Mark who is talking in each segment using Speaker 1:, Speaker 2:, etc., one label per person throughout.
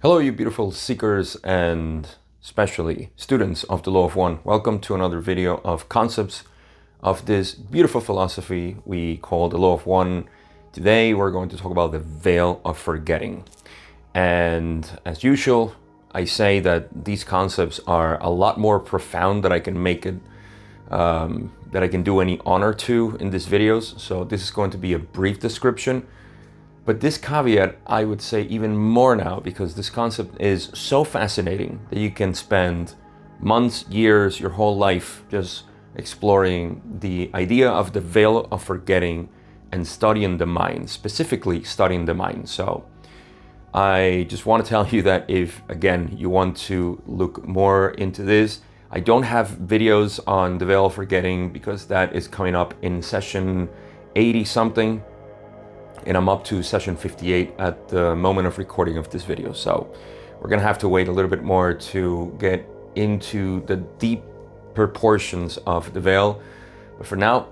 Speaker 1: Hello, you beautiful seekers and especially students of the Law of One. Welcome to another video of concepts of this beautiful philosophy we call the Law of One. Today, we're going to talk about the veil of forgetting. And as usual, I say that these concepts are a lot more profound than I can make it, that I can do any honor to in these videos. So this is going to be a brief description. But this caveat, I would say even more now, because this concept is so fascinating that you can spend months, years, your whole life just exploring the idea of the veil of forgetting and studying the mind, specifically studying the mind. So I just want to tell you that if, again, you want to look more into this, I don't have videos on the veil of forgetting because that is coming up in session 80 something. And I'm up to session 58 at the moment of recording of this video. So we're gonna have to wait a little bit more to get into the deep proportions of the veil. But for now,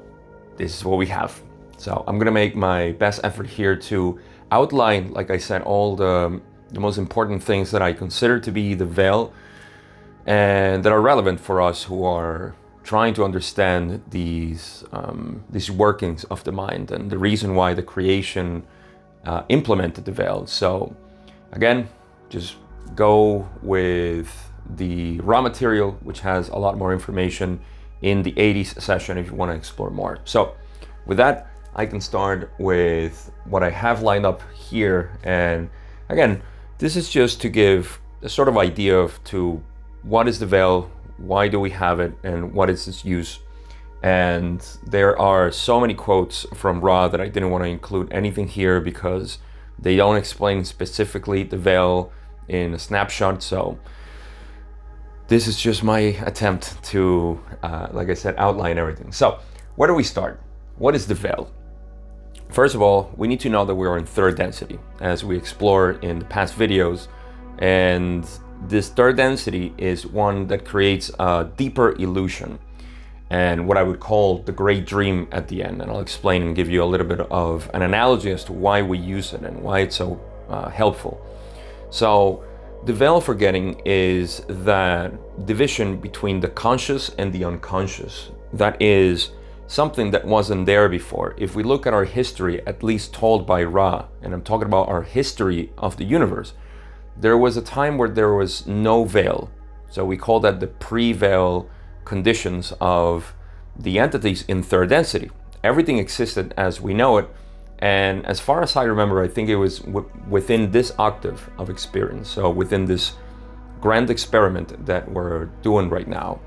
Speaker 1: this is what we have. So I'm gonna make my best effort here to outline, like I said, all the most important things that I consider to be the veil and that are relevant for us who are trying to understand these workings of the mind and the reason why the creation implemented the veil. So again, just go with the raw material, which has a lot more information in the 80s session if you want to explore more. So with that, I can start with what I have lined up here. And again, this is just to give a sort of idea of to what is the veil, why do we have it, and what is its use. And there are so many quotes from Ra that I didn't want to include anything here because they don't explain specifically the veil in a snapshot. So this is just my attempt to, like I said, outline everything. So where do we start? What is the veil? First of all, we need to know that we are in third density, as we explored in the past videos. And this third density is one that creates a deeper illusion and what I would call the great dream at the end. And I'll explain and give you a little bit of an analogy as to why we use it and why it's so helpful. So the veil of forgetting is that division between the conscious and the unconscious. That is something that wasn't there before. If we look at our history, at least told by Ra, and I'm talking about our history of the universe, there was a time where there was no veil. So we call that the pre-veil conditions of the entities in third density. Everything existed as we know it. And as far as I remember, I think it was within this octave of experience. So within this grand experiment that we're doing right now.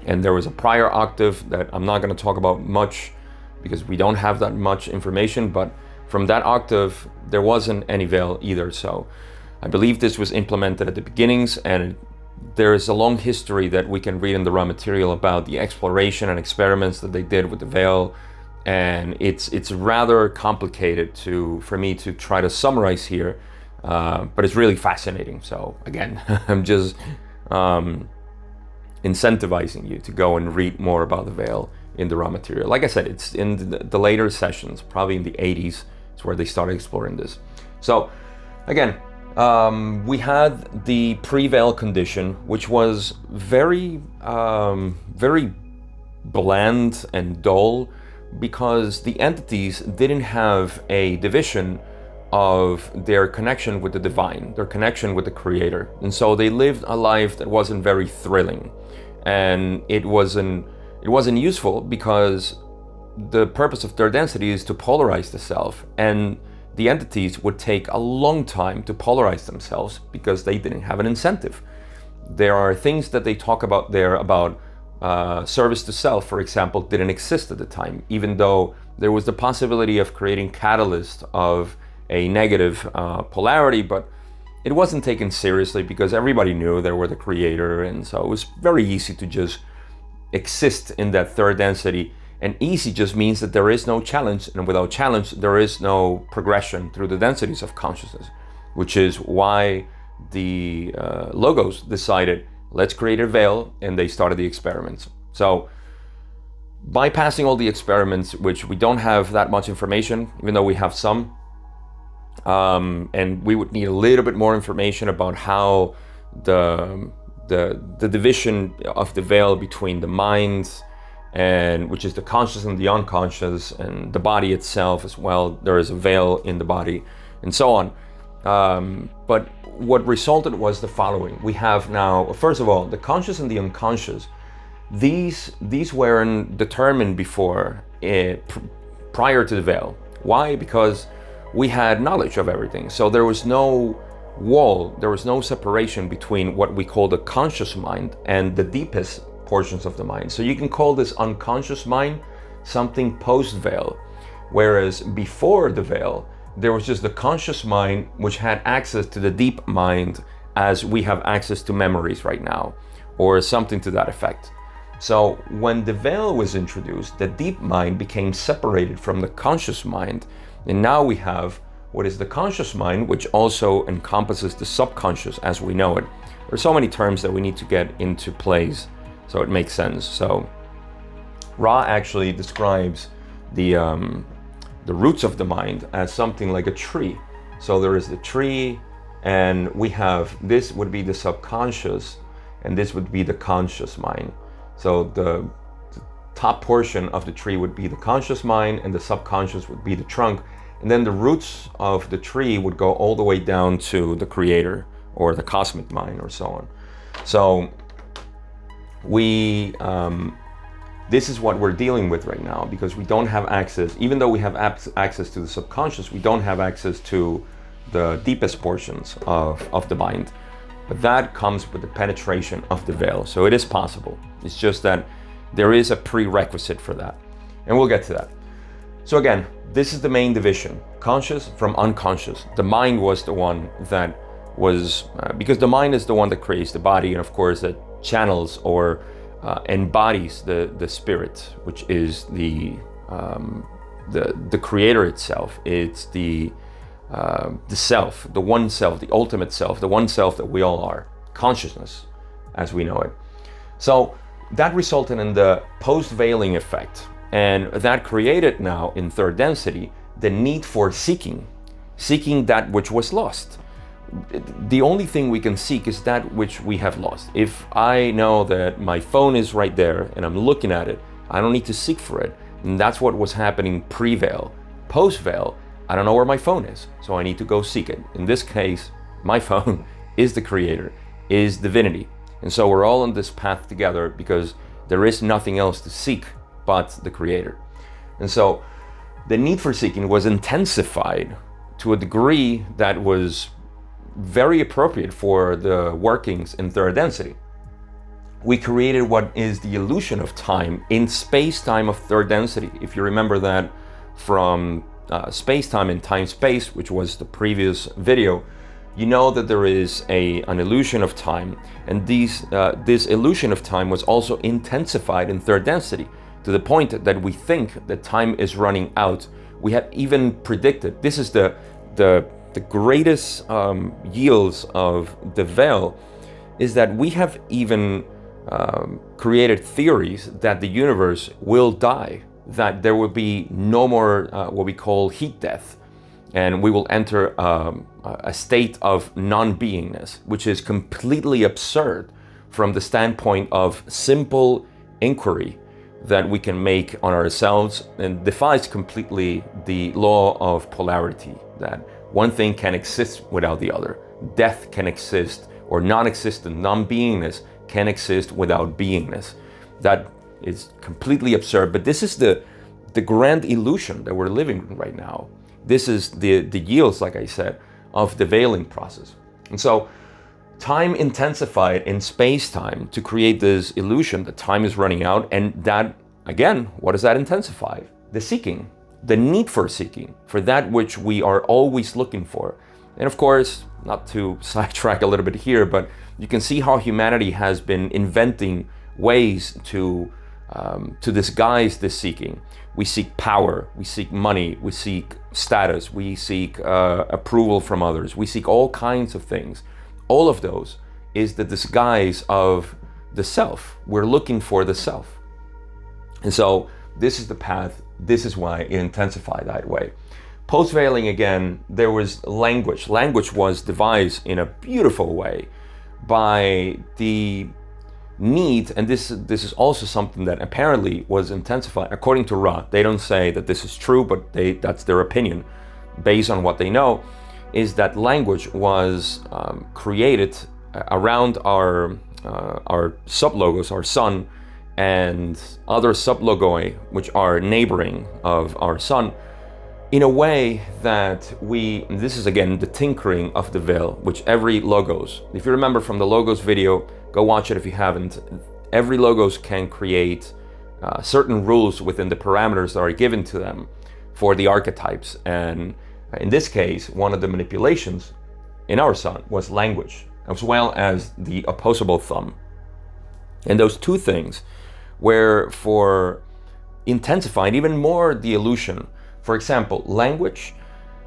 Speaker 1: And there was a prior octave that I'm not going to talk about much because we don't have that much information. But from that octave, there wasn't any veil either. So I believe this was implemented at the beginnings, and there is a long history that we can read in the raw material about the exploration and experiments that they did with the veil. And it's rather complicated for me to try to summarize here, but it's really fascinating. So again, I'm just incentivizing you to go and read more about the veil in the raw material. Like I said, it's in the later sessions, probably in the 80s, is where they started exploring this. So again, we had the pre-veil condition, which was very bland and dull because the entities didn't have a division of their connection with the divine, their connection with the creator. And so they lived a life that wasn't very thrilling. And it wasn't useful because the purpose of third density is to polarize the self. And the entities would take a long time to polarize themselves because they didn't have an incentive. There are things that they talk about there about service to self, for example, didn't exist at the time, even though there was the possibility of creating catalyst of a negative polarity, but it wasn't taken seriously because everybody knew they were the creator. And so it was very easy to just exist in that third density. And easy just means that there is no challenge, and without challenge, there is no progression through the densities of consciousness, which is why the logos decided, let's create a veil, and they started the experiments. So bypassing all the experiments, which we don't have that much information, even though we have some, And we would need a little bit more information about how the division of the veil between the mind, and which is the conscious and the unconscious, and the body itself as well. There is a veil in the body, and so on. But what resulted was the following. We have now, first of all, the conscious and the unconscious. These weren't determined before, prior to the veil. Why? Because we had knowledge of everything. So there was no wall, there was no separation between what we call the conscious mind and the deepest portions of the mind. So you can call this unconscious mind something post-veil, whereas before the veil, there was just the conscious mind, which had access to the deep mind as we have access to memories right now, or something to that effect. So when the veil was introduced, the deep mind became separated from the conscious mind, and now we have what is the conscious mind, which also encompasses the subconscious as we know it. There are so many terms that we need to get into place so it makes sense. So Ra actually describes the roots of the mind as something like a tree. So there is the tree, and we have, this would be the subconscious, and this would be the conscious mind. So the top portion of the tree would be the conscious mind, and the subconscious would be the trunk. And then the roots of the tree would go all the way down to the creator, or the cosmic mind, or so on. So we, this is what we're dealing with right now, because we don't have access, even though we have access to the subconscious, we don't have access to the deepest portions of the mind. But that comes with the penetration of the veil. So it is possible. It's just that there is a prerequisite for that. And we'll get to that. So again, this is the main division, conscious from unconscious. The mind was the one that was, because the mind is the one that creates the body, and of course that channels or embodies the spirit, which is the creator itself. It's the self, the one self, the ultimate self, the one self that we all are, consciousness as we know it. So that resulted in the post-veiling effect, and that created now in third density the need for seeking that which was lost. The only thing we can seek is that which we have lost. If I know that my phone is right there and I'm looking at it, I don't need to seek for it. And that's what was happening pre-veil. Post-veil, I don't know where my phone is, so I need to go seek it. In this case, my phone is the creator, is divinity. And so we're all on this path together because there is nothing else to seek but the creator. And so the need for seeking was intensified to a degree that was very appropriate for the workings in third density. We created what is the illusion of time in space-time of third density. If you remember that from space-time and time-space, which was the previous video, you know that there is an illusion of time, and this illusion of time was also intensified in third density to the point that we think that time is running out. We have even predicted, this is the greatest yields of the veil, is that we have even created theories that the universe will die, that there will be no more what we call heat death, and we will enter a state of non-beingness, which is completely absurd from the standpoint of simple inquiry that we can make on ourselves, and defies completely the law of polarity, that one thing can exist without the other. Death can exist, or non-existent, non-beingness can exist without beingness. That is completely absurd, but this is the grand illusion that we're living in right now. This is the yields, like I said, of the veiling process. And so time intensified in space-time to create this illusion that time is running out, and that, again, what does that intensify? The seeking, the need for seeking, for that which we are always looking for. And of course, not to sidetrack a little bit here, but you can see how humanity has been inventing ways to disguise this seeking. We seek power, we seek money, we seek status, we seek approval from others, we seek all kinds of things. All of those is the disguise of the self. We're looking for the self. And so this is the path, this is why it intensified that way. Post-veiling, again, there was language. Language was devised in a beautiful way by the need, and this is also something that apparently was intensified according to Ra. They don't say that this is true, but that's their opinion based on what they know, is that language was created around our sublogos, our sun, and other sublogoi, which are neighboring of our sun, in a way that this is again the tinkering of the veil, which every logos, if you remember from the logos video, go watch it if you haven't, every logos can create certain rules within the parameters that are given to them for the archetypes. And in this case, one of the manipulations in our sun was language, as well as the opposable thumb. And those two things were for intensifying even more the illusion. For example, language,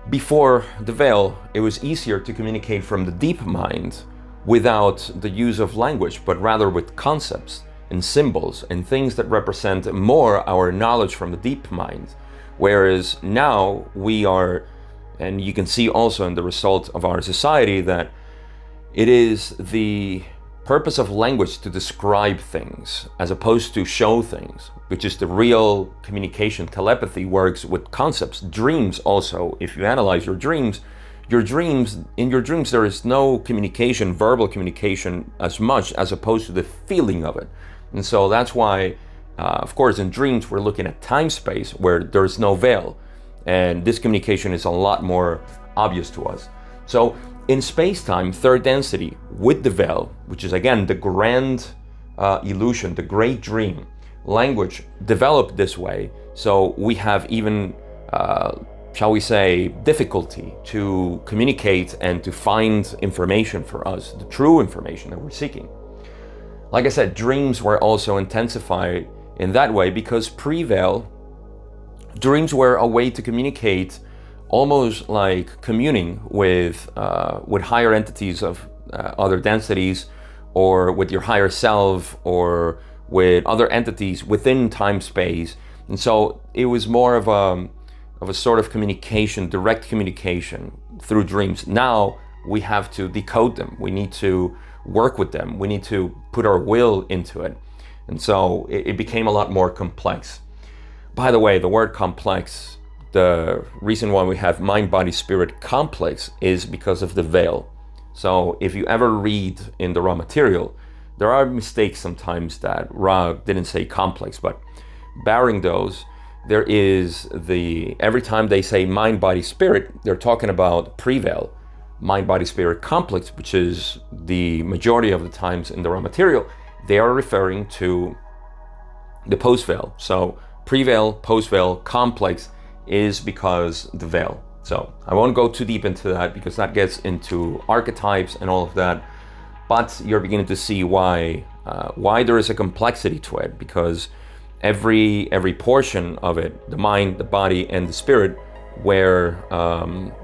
Speaker 1: before the veil, it was easier to communicate from the deep mind without the use of language, but rather with concepts and symbols and things that represent more our knowledge from the deep mind. Whereas now we are, and you can see also in the result of our society, that it is the purpose of language to describe things as opposed to show things, which is the real communication. Telepathy works with concepts. Dreams also, if you analyze in your dreams there is no communication, verbal communication as much, as opposed to the feeling of it. And so that's why, of course, in dreams we're looking at time space where there's no veil, and this communication is a lot more obvious to us. So in space-time, third density with the veil, which is again the grand illusion, the great dream, language developed this way. So we have even, shall we say, difficulty to communicate and to find information for us, the true information that we're seeking. Like I said, dreams were also intensified in that way because pre-veil, dreams were a way to communicate, almost like communing with higher entities of other densities, or with your higher self, or with other entities within time space. And so it was more of a sort of communication, direct communication through dreams. Now we have to decode them. We need to work with them. We need to put our will into it. And so it became a lot more complex. By the way, the word complex, the reason why we have mind, body, spirit complex is because of the veil. So if you ever read in the raw material, there are mistakes sometimes that Ra didn't say complex, but barring those, there is every time they say mind, body, spirit, they're talking about pre-veil, mind, body, spirit complex, which is the majority of the times in the raw material, they are referring to the post-veil. So pre-veil, post-veil, complex is because the veil. So I won't go too deep into that because that gets into archetypes and all of that, but you're beginning to see why there is a complexity to it, because every portion of it, the mind, the body, and the spirit, were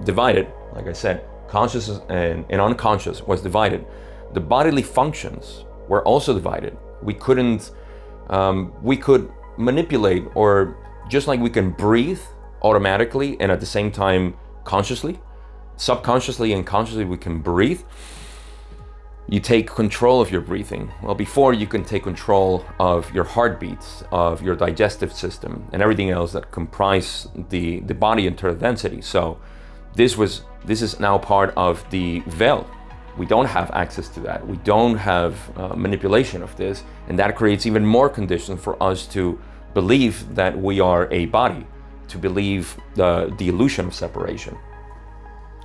Speaker 1: divided. Like I said, conscious and unconscious was divided. The bodily functions were also divided. We could manipulate, or just like we can breathe automatically and at the same time consciously, subconsciously and consciously we can breathe. You take control of your breathing. Well, before you can take control of your heartbeats, of your digestive system, and everything else that comprise the body in terms of density. So this is now part of the veil. We don't have access to that. We don't have manipulation of this, and that creates even more conditions for us to believe that we are a body, to believe the illusion of separation.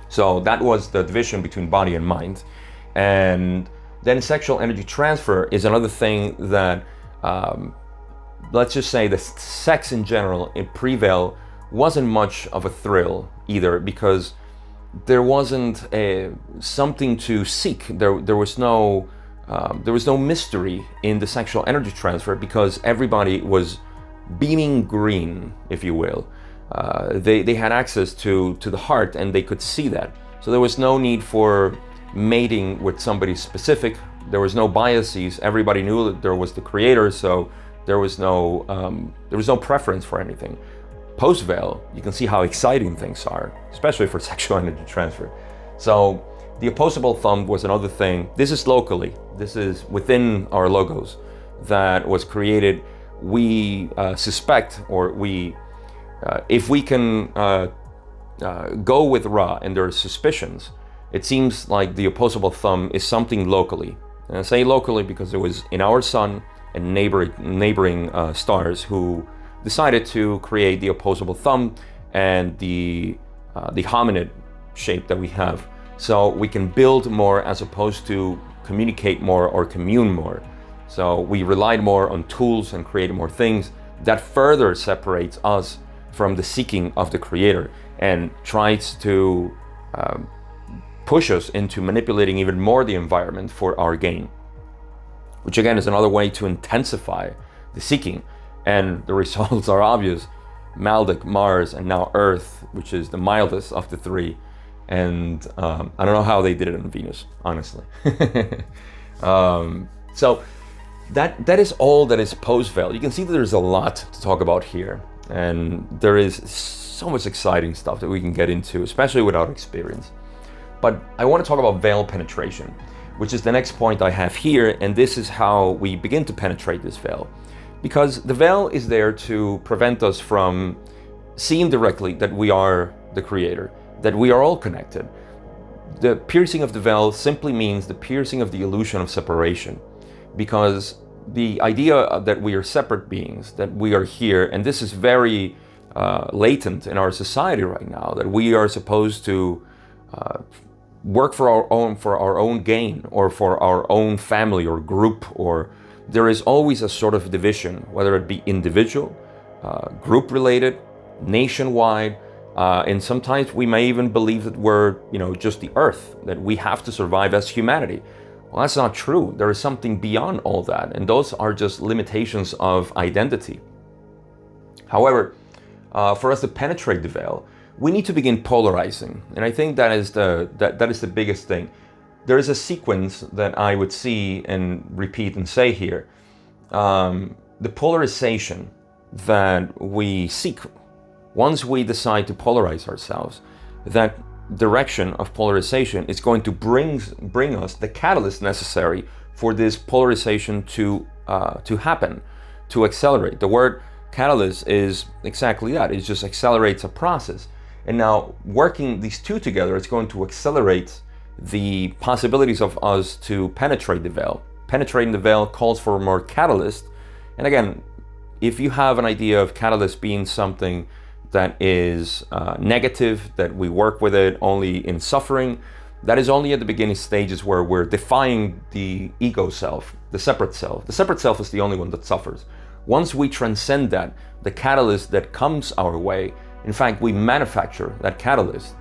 Speaker 1: So that was the division between body and mind. And then sexual energy transfer is another thing that, let's just say the sex in general in pre-veil wasn't much of a thrill either, because there wasn't something to seek. There was no mystery in the sexual energy transfer, because everybody was beaming green, if you will. They had access to the heart, and they could see that. So there was no need for mating with somebody specific. There was no biases. Everybody knew that there was the creator, so there was no preference for anything. post-veil, you can see how exciting things are, especially for sexual energy transfer. So the opposable thumb was another thing. This is locally. This is within our logos that was created. We suspect, or if we can go with Ra and there are suspicions, it seems like the opposable thumb is something locally. And I say locally because it was in our sun and neighboring stars who decided to create the opposable thumb and the hominid shape that we have, so we can build more as opposed to communicate more or commune more. So we relied more on tools and created more things. That further separates us from the seeking of the creator and tries to push us into manipulating even more the environment for our gain, which again is another way to intensify the seeking. And the results are obvious. Maldek, Mars, and now Earth, which is the mildest of the three. And I don't know how they did it on Venus, honestly. So that is all that is post-veil. You can see that there's a lot to talk about here. And there is so much exciting stuff that we can get into, especially without experience. But I want to talk about veil penetration, which is the next point I have here. And this is how we begin to penetrate this veil. Because the veil is there to prevent us from seeing directly that we are the creator, that we are all connected. The piercing of the veil simply means the piercing of the illusion of separation, because the idea that we are separate beings, that we are here, and this is very latent in our society right now, that we are supposed to work for our own gain, or for our own family or group, or there is always a sort of division, whether it be individual, group related, nationwide, and sometimes we may even believe that we're, just the earth, that we have to survive as humanity. Well, that's not true. There is something beyond all that, and those are just limitations of identity. However, for us to penetrate the veil, we need to begin polarizing, and I think that is the biggest thing. There is a sequence that I would see and repeat and say here. The polarization that we seek, once we decide to polarize ourselves, that direction of polarization is going to bring us the catalyst necessary for this polarization to happen, to accelerate. The word catalyst is exactly that. It just accelerates a process. And now working these two together is going to accelerate the possibilities of us to penetrate the veil. Penetrating the veil calls for more catalyst. And again, if you have an idea of catalyst being something that is negative, that we work with it only in suffering, that is only at the beginning stages where we're defying the ego self, the separate self. The separate self is the only one that suffers. Once we transcend that, the catalyst that comes our way, in fact, we manufacture that catalyst,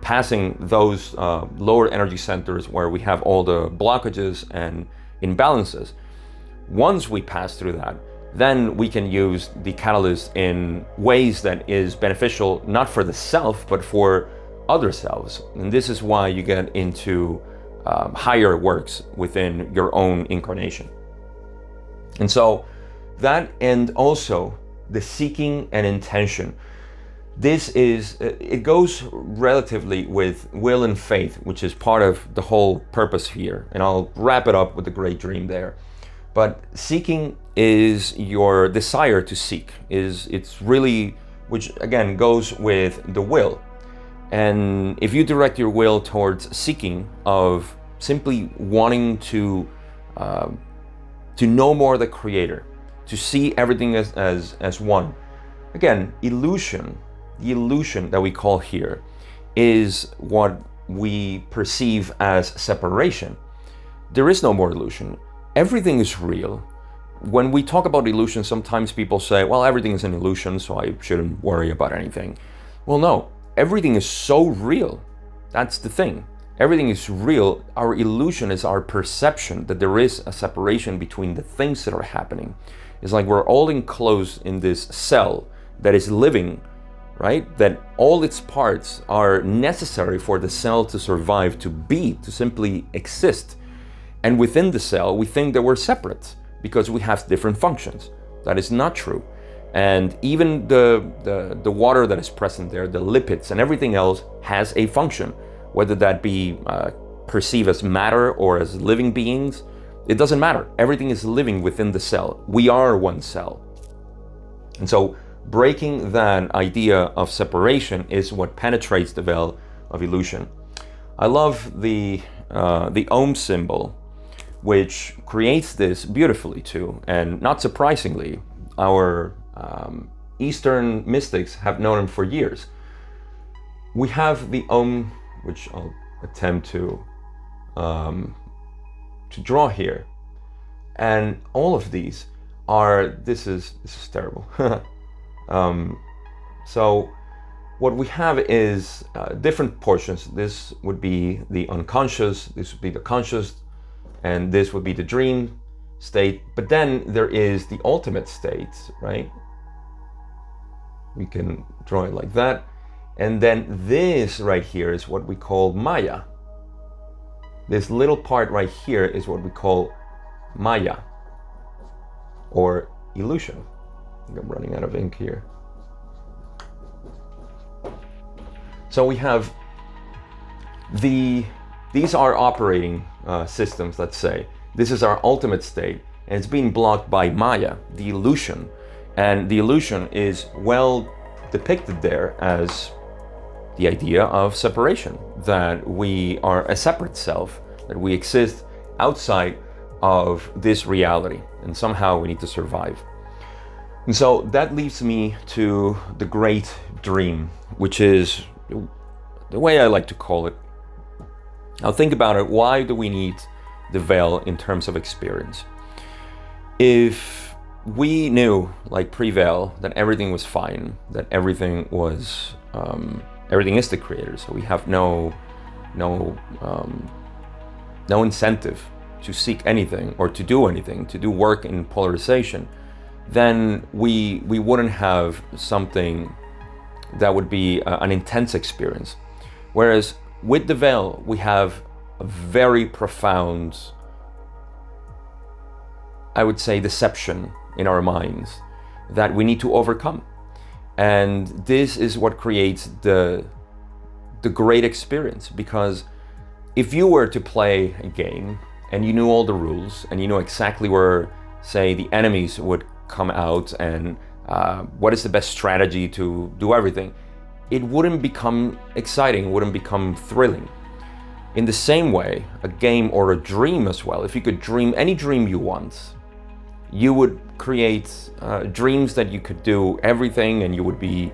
Speaker 1: passing those lower energy centers where we have all the blockages and imbalances. Once we pass through that, then we can use the catalyst in ways that is beneficial, not for the self, but for other selves. And this is why you get into higher works within your own incarnation. And so that, and also the seeking and intention. This is, it goes relatively with will and faith, which is part of the whole purpose here. And I'll wrap it up with the great dream there. But seeking is your desire to seek. It's really, which again goes with the will. And if you direct your will towards seeking of simply wanting to know more the creator, to see everything as one. Again, illusion. The illusion that we call here is what we perceive as separation. There is no more illusion. Everything is real. When we talk about illusion, sometimes people say, well, everything is an illusion, so I shouldn't worry about anything. Well, no, everything is so real. That's the thing. Everything is real. Our illusion is our perception that there is a separation between the things that are happening. It's like we're all enclosed in this cell that is living, right? That all its parts are necessary for the cell to survive, to be, to simply exist. And within the cell, we think that we're separate because we have different functions. That is not true. And even the water that is present there, the lipids and everything else has a function, whether that be perceived as matter or as living beings. It doesn't matter. Everything is living within the cell. We are one cell. And so breaking that idea of separation is what penetrates the veil of illusion. I love the Ohm symbol, which creates this beautifully too. And not surprisingly, our Eastern mystics have known him for years. We have the Ohm, which I'll attempt to draw here, and all of these are. This is terrible. So what we have is different portions. This would be the unconscious. This would be the conscious, and this would be the dream state. But then there is the ultimate state, right? We can draw it like that. And then this right here is what we call Maya. This little part right here is what we call Maya, or illusion. I think I'm running out of ink here. So we have these are operating systems, let's say. This is our ultimate state, and it's being blocked by Maya, the illusion. And the illusion is well depicted there as the idea of separation, that we are a separate self, that we exist outside of this reality, and somehow we need to survive. And so that leads me to the great dream, which is the way I like to call it. Now think about it. Why do we need the veil in terms of experience? If we knew, like pre-veil, that everything was fine, that everything was everything is the creator, so we have no incentive to seek anything or to do anything, to do work in polarization, then we wouldn't have something that would be an intense experience. Whereas with the veil, we have a very profound, I would say, deception in our minds that we need to overcome. And this is what creates the great experience, because if you were to play a game and you knew all the rules and you know exactly where, say, the enemies would come out and what is the best strategy to do everything, it wouldn't become exciting, wouldn't become thrilling. In the same way, a game or a dream as well, if you could dream any dream you want, you would create dreams that you could do everything and you would be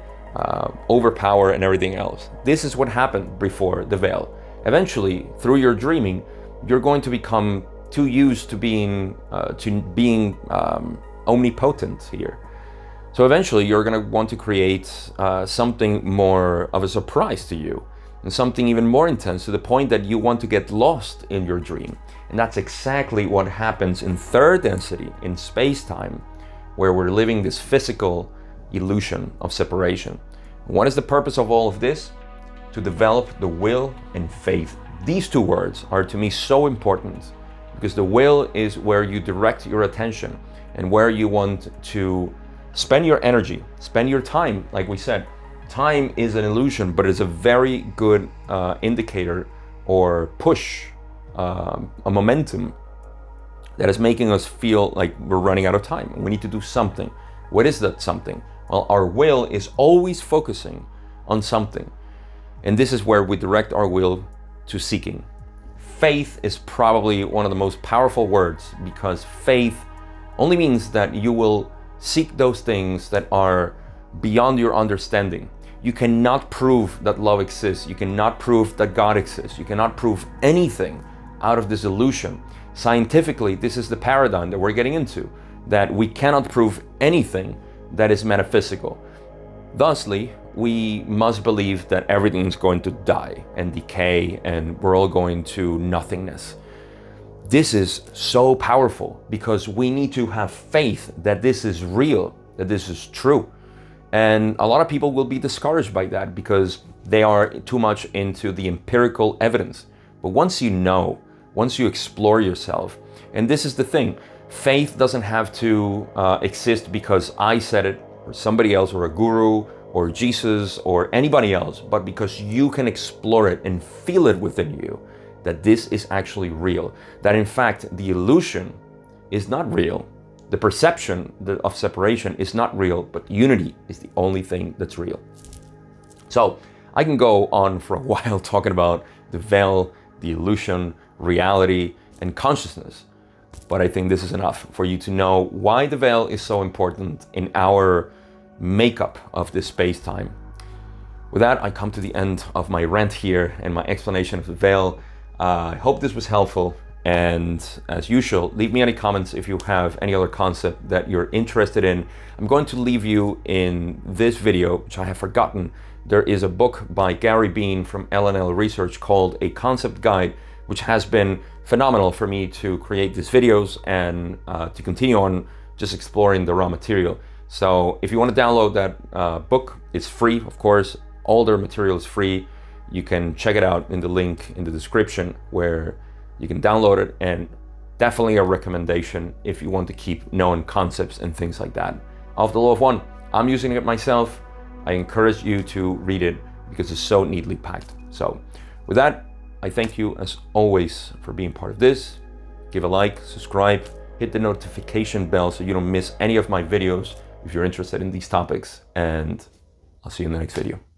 Speaker 1: overpowered and everything else. This is what happened before the veil. Eventually, through your dreaming, you're going to become too used to being omnipotent here. So eventually you're going to want to create something more of a surprise to you, and something even more intense, to the point that you want to get lost in your dream. And that's exactly what happens in third density, in space-time, where we're living this physical illusion of separation. And what is the purpose of all of this? To develop the will and faith. These two words are to me so important, because the will is where you direct your attention and where you want to spend your energy, spend your time. Like we said, time is an illusion, but it's a very good indicator or push, a momentum that is making us feel like we're running out of time. We need to do something. What is that something? Well, our will is always focusing on something. And this is where we direct our will to seeking. Faith is probably one of the most powerful words, because faith only means that you will seek those things that are beyond your understanding. You cannot prove that love exists. You cannot prove that God exists. You cannot prove anything out of this illusion. Scientifically, this is the paradigm that we're getting into, that we cannot prove anything that is metaphysical. Thusly, we must believe that everything is going to die and decay and we're all going to nothingness. This is so powerful, because we need to have faith that this is real, that this is true. And a lot of people will be discouraged by that because they are too much into the empirical evidence. But once you know, once you explore yourself, and this is the thing, faith doesn't have to exist because I said it, or somebody else, or a guru, or Jesus, or anybody else, but because you can explore it and feel it within you, that this is actually real. That in fact, the illusion is not real. The perception of separation is not real, but unity is the only thing that's real. So I can go on for a while talking about the veil, the illusion, reality, and consciousness. But I think this is enough for you to know why the veil is so important in our makeup of this space-time. With that, I come to the end of my rant here and my explanation of the veil. I hope this was helpful. And as usual, leave me any comments if you have any other concept that you're interested in. I'm going to leave you in this video, which I have forgotten. There is a book by Gary Bean from LNL Research called A Concept Guide, which has been phenomenal for me to create these videos and to continue on just exploring the raw material. So if you want to download that book, it's free, of course. All their material is free. You can check it out in the link in the description where you can download it, and definitely a recommendation if you want to keep knowing concepts and things like that. Of the Law of One, I'm using it myself. I encourage you to read it because it's so neatly packed. So with that, I thank you as always for being part of this. Give a like, subscribe, hit the notification bell so you don't miss any of my videos if you're interested in these topics, and I'll see you in the next video.